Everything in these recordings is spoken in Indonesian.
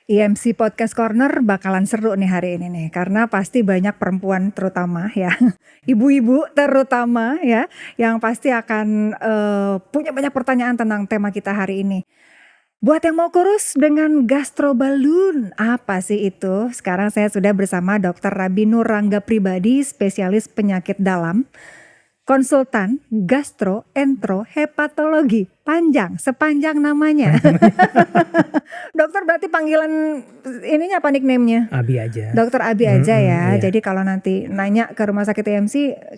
IMC Podcast Corner bakalan seru nih hari ini nih, karena pasti banyak perempuan terutama ya, ibu-ibu terutama ya, yang pasti akan punya banyak pertanyaan tentang tema kita hari ini. Buat yang mau kurus dengan gastrobalun, apa sih itu? Sekarang saya sudah bersama Dr. Rabinur Rangga Pribadi, spesialis penyakit dalam, konsultan gastroenterohepatologi, panjang, sepanjang namanya. Dokter berarti panggilan ininya apa nickname-nya? Abi aja. Dokter Abi aja ya. Iya. Jadi kalau nanti nanya ke rumah sakit IMC,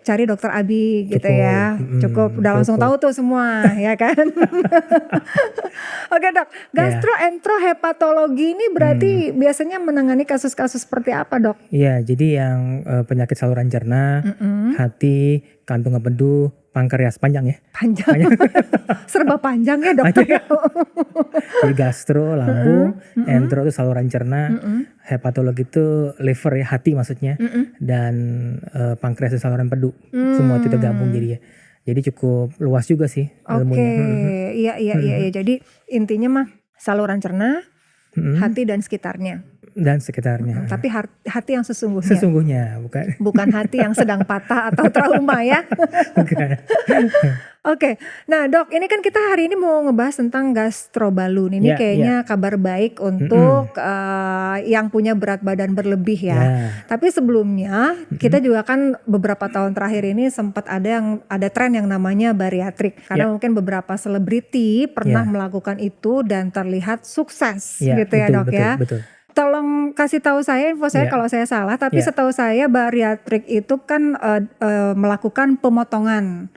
cari Dokter Abi gitu Cukup. ya. Cukup, udah langsung tahu tuh semua ya kan. Oke Dok, gastroenterohepatologi ini berarti biasanya menangani kasus-kasus seperti apa Dok? Iya, jadi yang penyakit saluran cerna, hati, kantung empedu, pankreas, panjang ya. Panjang. Serba panjang ya dokter. Jadi gastro, lambung, entero itu saluran cerna, hepatologi itu liver ya, hati maksudnya, dan pankreas itu saluran empedu. Semua itu tergabung jadi ya. Jadi cukup luas juga sih ilmunya. Iya. Jadi intinya mah saluran cerna, hati dan sekitarnya. Dan sekitarnya. Tapi hati yang sesungguhnya. Sesungguhnya, bukan. Bukan hati yang sedang patah atau trauma ya. Bukan. Oke, nah Dok, ini kan kita hari ini mau ngebahas tentang gastrobalun. Ini kayaknya kabar baik untuk yang punya berat badan berlebih ya. Tapi sebelumnya kita juga kan beberapa tahun terakhir ini sempat ada tren yang namanya bariatrik. Karena mungkin beberapa selebriti pernah melakukan itu dan terlihat sukses gitu ya Dok ya. Betul. Tolong kasih tahu saya, info saya kalau saya salah. Tapi setahu saya bariatrik itu kan melakukan pemotongan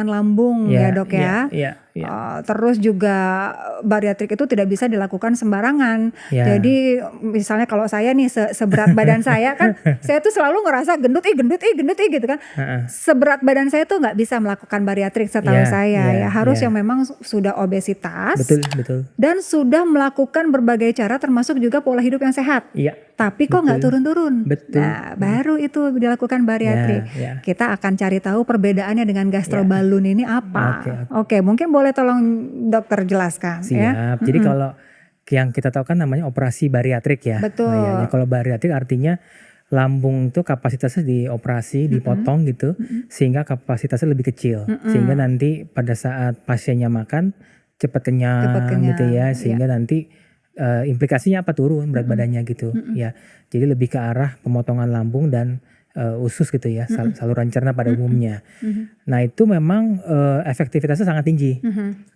lambung ya Dok ya. Terus juga bariatrik itu tidak bisa dilakukan sembarangan. Jadi misalnya kalau saya nih seberat badan saya kan, saya tuh selalu ngerasa gendut gitu kan. Seberat badan saya tuh nggak bisa melakukan bariatrik setahu saya ya. Harus yang memang sudah obesitas. Betul. Dan sudah melakukan berbagai cara termasuk juga pola hidup yang sehat. Tapi kok nggak turun-turun. Nah, baru itu dilakukan bariatrik. Kita akan cari tahu perbedaannya dengan gastrobalun ini apa. Oke, mungkin boleh tolong dokter jelaskan. Siap. Jadi kalau yang kita tahu kan namanya operasi bariatrik ya. Betul. Nah, kalau bariatrik artinya lambung itu kapasitasnya dioperasi, dipotong gitu, sehingga kapasitasnya lebih kecil. Sehingga nanti pada saat pasiennya makan cepat kenyang gitu ya. Sehingga nanti implikasinya apa, turun berat badannya gitu ya. Jadi lebih ke arah pemotongan lambung dan usus gitu ya, saluran cerna pada umumnya. Nah itu memang efektivitasnya sangat tinggi.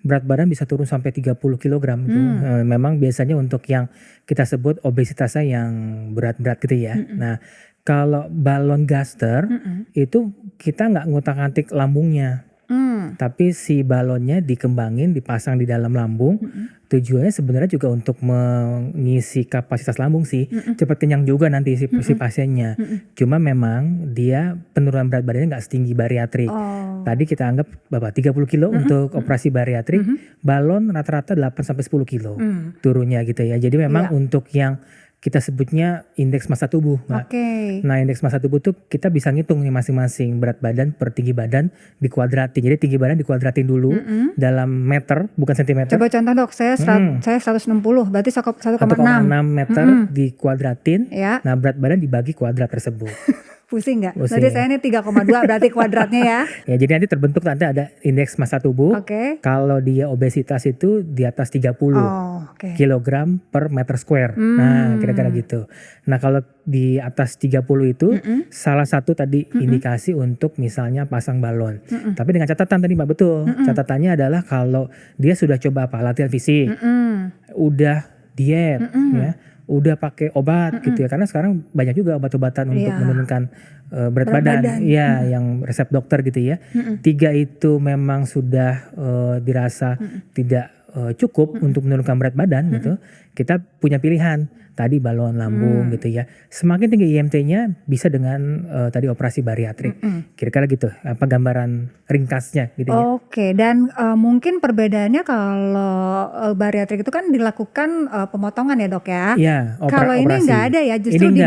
Berat badan bisa turun sampai 30 kg gitu. Memang biasanya untuk yang kita sebut obesitasnya yang berat-berat gitu ya. Nah kalau balon gaster itu kita nggak ngutak-ngatik lambungnya. Tapi si balonnya dikembangin, dipasang di dalam lambung. Tujuannya sebenarnya juga untuk mengisi kapasitas lambung sih. Cepat kenyang juga nanti si pasiennya. Cuma memang dia penurunan berat badannya nggak setinggi bariatrik. Tadi kita anggap berapa, 30 kilo untuk operasi bariatrik. Balon rata-rata 8-10 kilo turunnya gitu ya. Jadi memang untuk yang kita sebutnya indeks massa tubuh, Mbak. Nah indeks massa tubuh tuh kita bisa ngitung nih masing-masing berat badan per tinggi badan dikuadratin. Jadi tinggi badan dikuadratin dulu dalam meter, bukan sentimeter. Coba contoh Dok, saya 160, berarti 1,6 meter dikuadratin. Nah berat badan dibagi kuadrat tersebut. Pusing gak? Berarti saya ini 3,2 berarti kuadratnya ya. Jadi nanti terbentuk nanti ada indeks massa tubuh. Kalau dia obesitas itu di atas 30 kilogram per meter square. Nah kira-kira gitu. Nah kalau di atas 30 itu salah satu tadi indikasi untuk misalnya pasang balon. Tapi dengan catatan tadi Mbak, betul. Catatannya adalah kalau dia sudah coba latihan fisik, udah diet ya, udah pakai obat gitu ya, karena sekarang banyak juga obat-obatan untuk menurunkan berat badan. Yang resep dokter gitu ya. 3 itu memang sudah dirasa tidak cukup untuk menurunkan berat badan gitu. Kita punya pilihan tadi balon lambung gitu ya. Semakin tinggi IMT-nya bisa dengan tadi operasi bariatrik. Kira-kira gitu, apa gambaran ringkasnya gitu ya. Dan mungkin perbedaannya kalau bariatrik itu kan dilakukan pemotongan ya Dok ya. Kalau ini nggak ada ya, justru ini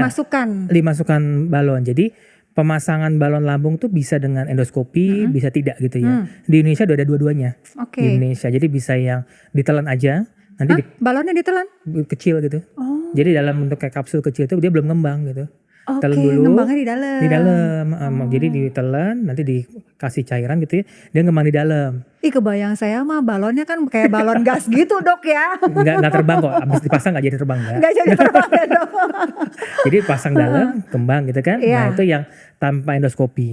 dimasukkan balon. Jadi pemasangan balon lambung tuh bisa dengan endoskopi, bisa tidak gitu ya. Di Indonesia udah ada dua-duanya. Di Indonesia, jadi bisa yang ditelan aja. Nanti balonnya ditelan? Kecil gitu. Jadi dalam bentuk kayak kapsul kecil itu dia belum ngembang gitu. Oke, Telan dulu. ngembangnya di dalam. Di dalam. Jadi ditelan, nanti dikasih cairan gitu ya. Dia ngembang di dalam. Ih, kebayang saya mah balonnya kan kayak balon gas gitu, Dok ya. Enggak terbang kok. Abis dipasang enggak jadi terbang enggak. Enggak jadi terbang ya, Dok. Jadi pasang dalam, kembang gitu kan. Nah, itu yang tanpa endoskopi.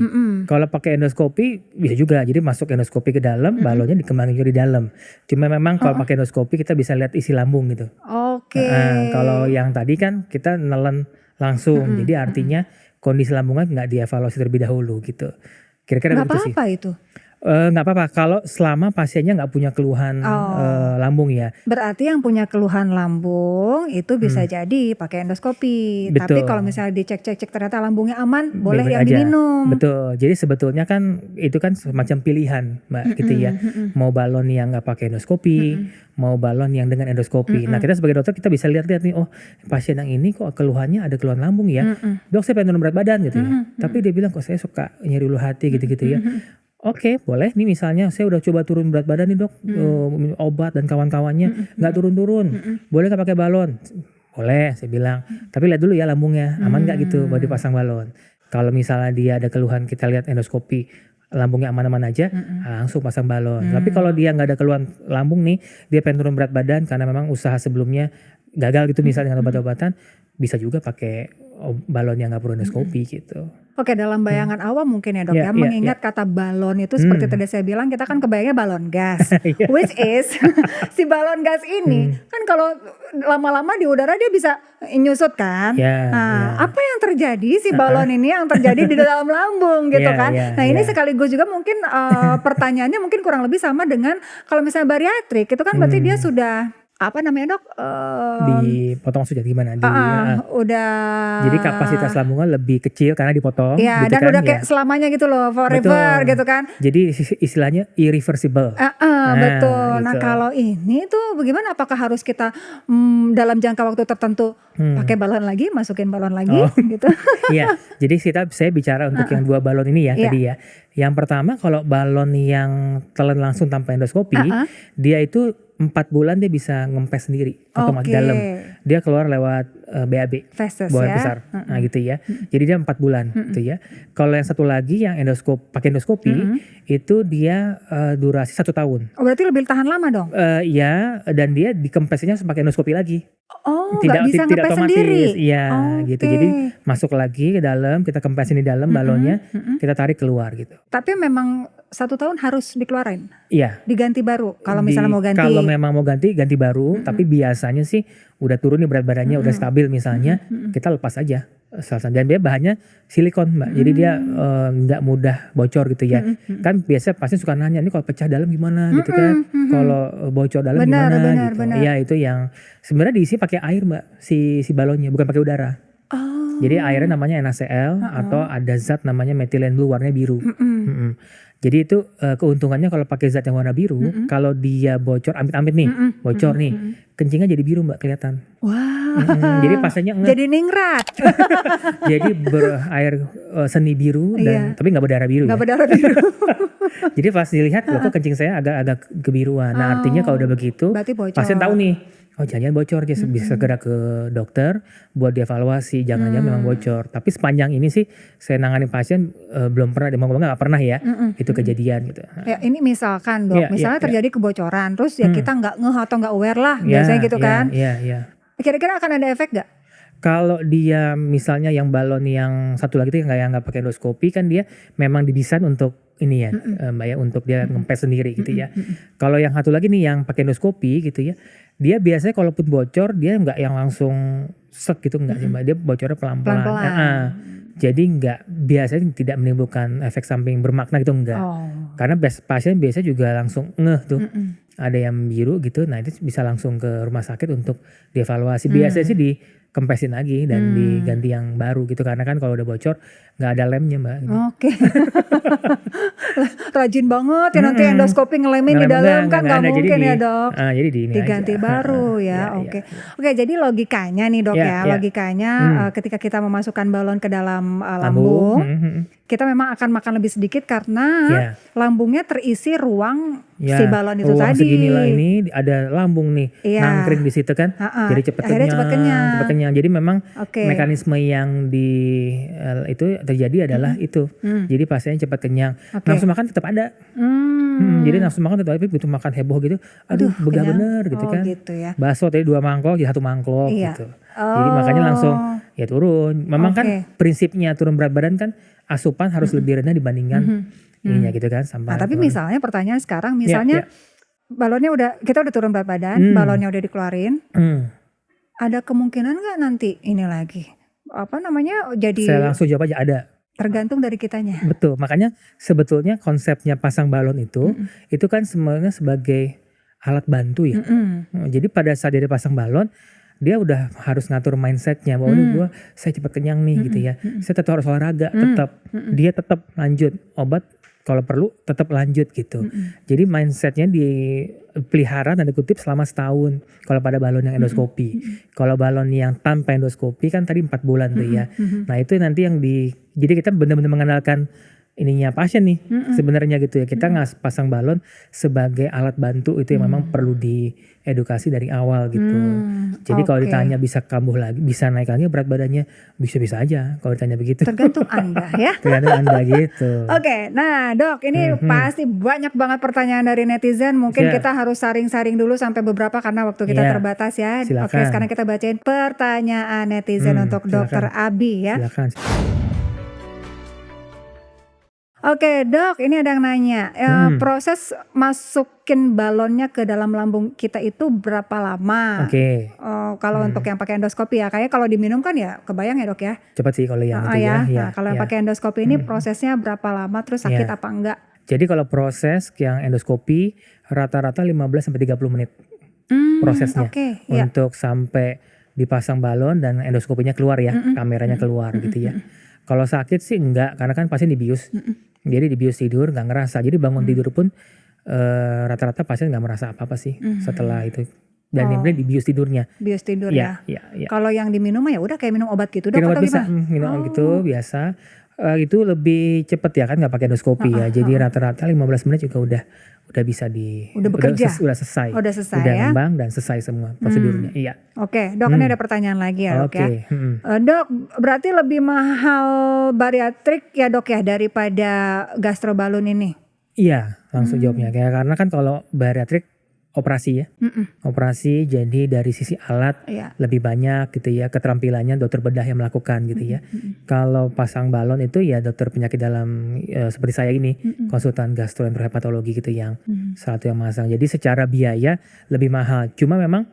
Kalau pakai endoskopi bisa juga. Jadi masuk endoskopi ke dalam, balonnya dikembangin juga di dalam. Cuma memang kalau pakai endoskopi kita bisa lihat isi lambung gitu. Oke. Kalau yang tadi kan kita nelen langsung. Jadi artinya kondisi lambungnya nggak dievaluasi terlebih dahulu gitu. Kira-kira begitu sih. Nggak apa-apa itu? Nggak apa-apa kalau selama pasiennya nggak punya keluhan lambung ya. Berarti yang punya keluhan lambung itu bisa jadi pakai endoskopi. Betul. Tapi kalau misalnya dicek ternyata lambungnya aman, boleh yang diminum. Betul. Jadi sebetulnya kan itu kan semacam pilihan, Mbak, gitu ya. Mau balon yang nggak pakai endoskopi, mau balon yang dengan endoskopi. Nah, kita sebagai dokter kita bisa lihat-lihat nih, oh pasien yang ini kok keluhannya ada keluhan lambung ya. Dok, saya pengen turun berat badan gitu ya. Tapi dia bilang kok saya suka nyeri ulu hati gitu-gitu ya. Oke, boleh nih misalnya saya udah coba turun berat badan nih dok, obat dan kawan-kawannya nggak turun-turun, boleh nggak pakai balon? Boleh, saya bilang. Tapi lihat dulu ya lambungnya, aman nggak gitu baru dipasang balon. Kalau misalnya dia ada keluhan kita lihat endoskopi, lambungnya aman-aman aja, langsung pasang balon. Tapi kalau dia nggak ada keluhan lambung nih, dia pengen turun berat badan karena memang usaha sebelumnya gagal gitu misalnya dengan obat-obatan, bisa juga pakai balon yang nggak perlu endoskopi gitu. Oke, dalam bayangan awam mungkin ya dok ya, mengingat kata balon itu seperti tadi saya bilang, kita kan kebayangnya balon gas. Which is si balon gas ini kan kalau lama-lama di udara dia bisa nyusut kan. Apa yang terjadi si balon ini yang terjadi di dalam lambung gitu kan. Nah ini sekaligus juga mungkin pertanyaannya mungkin kurang lebih sama dengan kalau misalnya bariatrik itu kan berarti dia sudah apa namanya dok? Dipotong sudah gimana? Udah. Jadi kapasitas lambungnya lebih kecil karena dipotong. Ya, gitu dan kan, udah kayak selamanya gitu loh, forever gitu kan. Jadi istilahnya irreversible. Betul. Nah gitu. Kalau ini tuh bagaimana? Apakah harus kita dalam jangka waktu tertentu pakai balon lagi, masukin balon lagi gitu? Iya. Jadi saya bicara untuk yang 2 balon ini ya tadi ya. Yang pertama kalau balon yang telan langsung tanpa endoskopi, dia itu 4 bulan dia bisa ngempes sendiri otomatis dalam. Dia keluar lewat BAB, buang besar. Nah gitu ya. Jadi dia 4 bulan gitu ya. Kalau yang satu lagi yang pakai endoskopi itu dia durasi 1 tahun. Oh berarti lebih tahan lama dong? Iya, dan dia dikempesnya pakai endoskopi lagi. Oh nggak bisa ngempes sendiri? Iya gitu. Jadi masuk lagi ke dalam, kita kempesin di dalam balonnya, kita tarik keluar gitu. Tapi memang 1 tahun harus dikeluarin? Iya. Diganti baru kalau misalnya mau ganti? Kalau memang mau ganti baru. Tapi biasanya sih udah turun nih berat badannya, udah stabil misalnya, kita lepas aja. Dan dia bahannya silikon Mbak, jadi dia nggak mudah bocor gitu ya. Kan biasanya pasti suka nanya, ini kalau pecah dalam gimana gitu kan, kalau bocor dalam gimana gitu. Iya itu yang sebenarnya diisi pakai air Mbak, si balonnya bukan pakai udara. Jadi airnya namanya NaCl atau ada zat namanya methylene blue warnanya biru. Jadi itu keuntungannya kalau pakai zat yang warna biru, kalau dia bocor, amit-amit nih, bocor nih, kencingnya jadi biru Mbak kelihatan. Wow. Jadi pasiennya jadi ningrat. Jadi berair seni biru dan tapi nggak berdarah biru. Nggak berdarah biru. Jadi pas dilihat, kok kencing saya agak kebiruan. Nah artinya kalau udah begitu, pasien tahu nih. Oh jangan bocor, dia bisa segera ke dokter buat dievaluasi, jangan-jangan memang bocor. Tapi sepanjang ini sih saya nangani pasien belum pernah, nggak pernah ya itu kejadian gitu. Ya ini misalkan dok, misalnya terjadi kebocoran, terus ya kita nggak ngeh atau nggak aware lah, biasanya gitu kan. Kira-kira akan ada efek nggak? Kalau dia misalnya yang balon yang satu lagi itu yang nggak pakai endoskopi kan dia memang didesain untuk ini ya Mbak ya, untuk dia ngempes sendiri gitu ya. Kalau yang satu lagi nih yang pakai endoskopi gitu ya, dia biasanya kalaupun bocor dia nggak yang langsung set gitu, nggak sih Mbak, dia bocornya pelan-pelan. Jadi biasanya tidak menimbulkan efek samping bermakna gitu, enggak. Karena pasien biasanya juga langsung ngeh tuh. Ada yang biru gitu, nah itu bisa langsung ke rumah sakit untuk dievaluasi. Biasanya sih dikempesin lagi dan diganti yang baru gitu, karena kan kalau udah bocor nggak ada lemnya Mbak. Oke. Rajin banget ya nanti endoskopi ngelemin di dalam kan nggak mungkin ya dok. Jadi diganti aja. baru ya. Oke, jadi logikanya nih dok logikanya ketika kita memasukkan balon ke dalam lambung, kita memang akan makan lebih sedikit karena lambungnya terisi ruang si balon itu ruang tadi. Seginilah ini ada lambung nih, nangkring di situ kan, jadi cepat kenyang. Jadi memang mekanisme yang itu terjadi adalah itu. Jadi pasiennya cepat kenyang. Nafsu makan tetap ada. Jadi nafsu makan tetap, tapi butuh makan heboh gitu. Aduh, begah bener gitu kan. Gitu ya. Bakso tadi 2 mangkok jadi 1 mangkok gitu. Jadi makanya langsung ya turun. Memang kan prinsipnya turun berat badan kan asupan harus lebih rendah dibandingkan ininya gitu kan. Nah, tapi misalnya pertanyaan sekarang, balonnya kita udah turun berat badan, balonnya udah dikeluarin. Ada kemungkinan nggak nanti ini lagi? Jadi saya langsung jawab aja, ada. Tergantung dari kitanya. Betul, makanya sebetulnya konsepnya pasang balon itu kan sebenarnya sebagai alat bantu ya. Jadi pada saat dia pasang balon, dia udah harus ngatur mindsetnya bahwa saya cepat kenyang nih gitu ya. Saya tetap harus olahraga, dia tetap lanjut obat kalau perlu tetap lanjut gitu. Jadi mindsetnya dipelihara tanda kutip selama setahun. Kalau pada balon yang endoskopi, kalau balon yang tanpa endoskopi kan tadi 4 bulan tuh ya. Nah itu nanti jadi kita benar-benar mengandalkan ininya pasien nih sebenarnya gitu ya. Kita nggak pasang balon sebagai alat bantu, itu yang memang perlu diedukasi dari awal gitu. Jadi kalau ditanya bisa kambuh lagi, bisa naik lagi berat badannya, bisa-bisa aja kalau ditanya begitu. Tergantung Anda ya. Tergantung Anda gitu. Oke, nah Dok, ini pasti banyak banget pertanyaan dari netizen. Mungkin kita harus saring-saring dulu sampai beberapa karena waktu kita terbatas ya. Silakan. Oke, sekarang kita bacain pertanyaan netizen untuk Dokter Abi ya. Silakan. Oke Dok, ini ada yang nanya, proses masukin balonnya ke dalam lambung kita itu berapa lama? Kalau untuk yang pakai endoskopi ya, kayaknya kalau diminum kan ya kebayang ya Dok ya? Cepat sih kalau yang itu ya. Nah, kalau yang pakai endoskopi ini prosesnya berapa lama, terus sakit apa enggak? Jadi kalau proses yang endoskopi rata-rata 15-30 menit prosesnya untuk sampai dipasang balon dan endoskopinya keluar ya, kameranya keluar gitu ya. Kalau sakit sih enggak, karena kan pasien dibius. Jadi dibius tidur nggak ngerasa. Jadi bangun tidur pun rata-rata pasien nggak merasa apa-apa sih setelah itu. Dan yang penting dibius tidurnya. Bius tidur ya. Kalau yang diminum ya udah kayak minum obat gitu Dok, atau bisa, gimana? minum gitu biasa. Itu lebih cepet ya kan, nggak pakai endoskopi ya. Jadi rata-rata 15 menit juga udah bisa udah bekerja. Udah selesai. Udah selesai udah ya. ngembang dan selesai semua prosedurnya. Iya. Oke, Dok, ini ada pertanyaan lagi ya Dok ya. Dok, berarti lebih mahal bariatrik ya Dok ya daripada gastrobalon ini? Iya, langsung jawabnya. Karena kan kalau bariatrik operasi ya. Operasi, jadi dari sisi alat lebih banyak gitu ya, keterampilannya dokter bedah yang melakukan gitu ya. Kalau pasang balon itu ya dokter penyakit dalam seperti saya ini, konsultan gastroenterohepatologi gitu yang satu yang masang. Jadi secara biaya lebih mahal. Cuma memang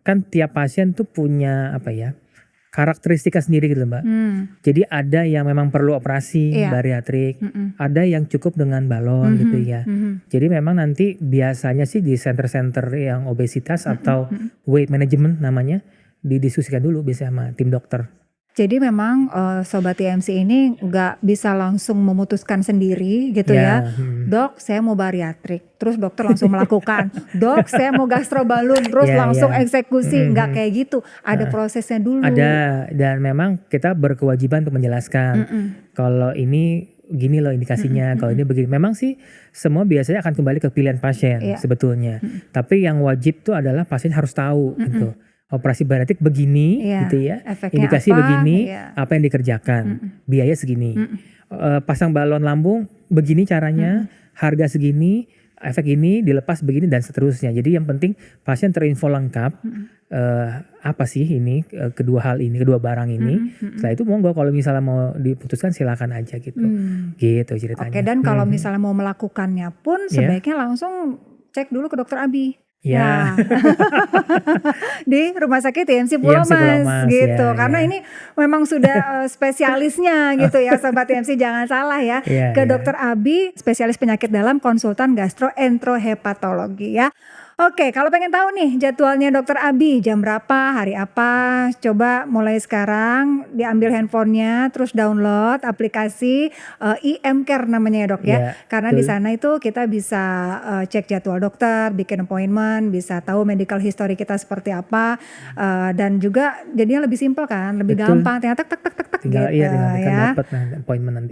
kan tiap pasien tuh punya karakteristika sendiri gitu Mbak. Jadi ada yang memang perlu operasi bariatrik, ada yang cukup dengan balon gitu ya. Jadi memang nanti biasanya sih di center-center yang obesitas atau weight management namanya didiskusikan dulu biasanya sama tim dokter. Jadi memang Sobat TMC ini nggak bisa langsung memutuskan sendiri gitu ya. Dok, saya mau bariatrik. Terus dokter langsung melakukan. Dok, saya mau gastrobalon. Terus langsung eksekusi. Nggak kayak gitu. Ada prosesnya dulu. Ada, dan memang kita berkewajiban untuk menjelaskan. Kalau ini gini loh indikasinya, kalau ini begini. Memang sih semua biasanya akan kembali ke pilihan pasien sebetulnya. Tapi yang wajib tuh adalah pasien harus tahu gitu. Operasi bariatrik begini gitu ya, indikasi apa, begini, apa yang dikerjakan, biaya segini. Pasang balon lambung begini caranya, harga segini, efek ini, dilepas begini dan seterusnya. Jadi yang penting pasien terinfo lengkap apa sih ini, kedua barang ini. Setelah itu monggo kalau misalnya mau diputuskan silakan aja gitu. Gitu ceritanya. Oke, dan kalau misalnya mau melakukannya pun sebaiknya langsung cek dulu ke dokter Abi. Ya. Di Rumah Sakit TMC Pulau Mas gitu. Karena ini memang sudah spesialisnya gitu ya Sobat TMC, jangan salah ya. Ke Dokter Abi, spesialis penyakit dalam, konsultan gastroenterohepatologi ya. Oke, kalau pengen tahu nih jadwalnya Dokter Abi jam berapa, hari apa, coba mulai sekarang diambil handphonenya, terus download aplikasi IM Care namanya ya dok ya. Karena di sana itu kita bisa cek jadwal dokter, bikin appointment, bisa tahu medical history kita seperti apa, dan juga jadinya lebih simpel kan, lebih gampang. Tinggal tak tinggal, gitu tinggal ya. dapat appointment nanti.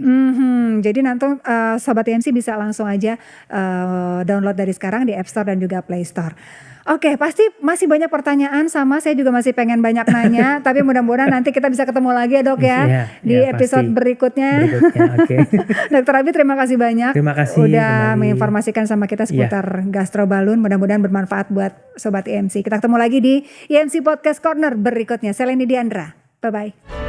Jadi nanti Sobat IMC bisa langsung aja download dari sekarang di App Store dan juga Play Store. Oke, pasti masih banyak pertanyaan, sama saya juga masih pengen banyak nanya, tapi mudah-mudahan nanti kita bisa ketemu lagi ya dok ya, di episode berikutnya. Okay. Dokter Abi terima kasih banyak. Terima kasih udah menginformasikan sama kita seputar gastrobalun. Mudah-mudahan bermanfaat buat Sobat IMC. Kita ketemu lagi di IMC Podcast Corner berikutnya. Saya Leni Diandra. Bye-bye.